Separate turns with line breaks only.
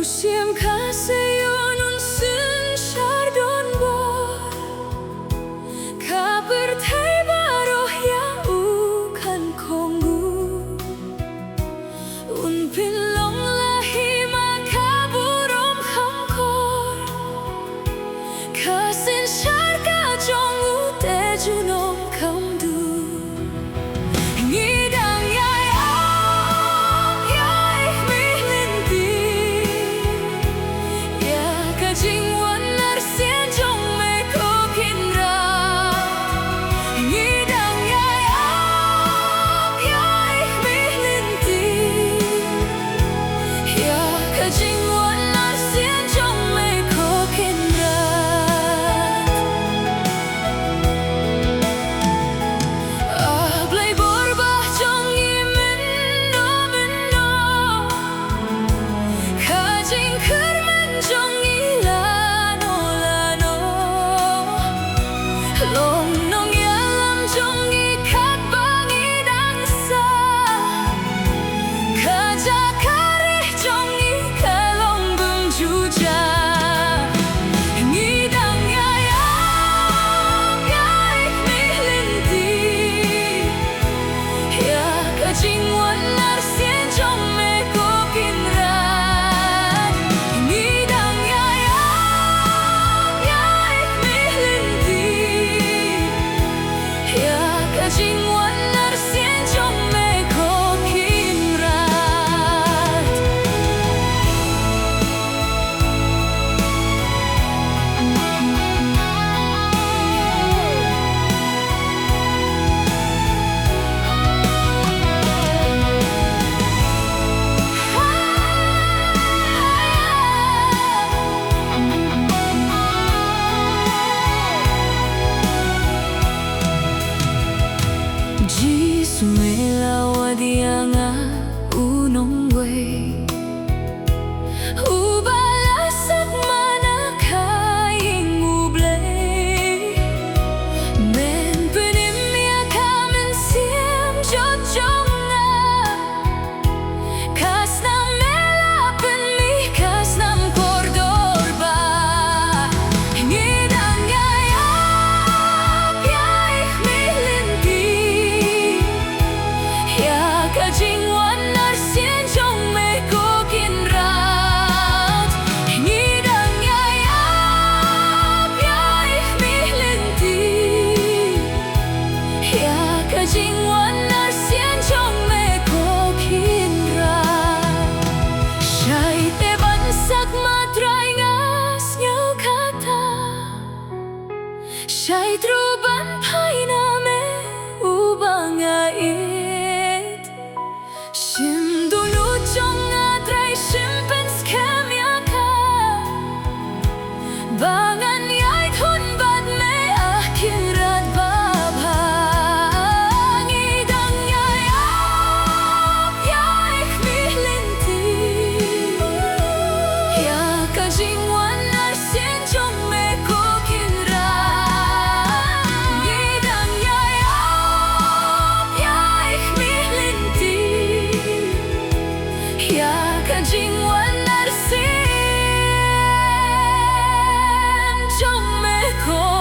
Musim kasayun Jingsynshar don bor Kabar thai baroh ya ukan kongu Un pilong lahi makaburom khamkor Jingsynshar ka jong ute junom kamdu Siya'y truban pa'y name ubang ait Sim dunut jong atray simpens kemyaka Bangan ya'y thunbad me akhirat babhang Idang ya'y ap ya'y khmilinti Ya ka jingwan narsin jong me kokinra Jingwan narsin jong me ko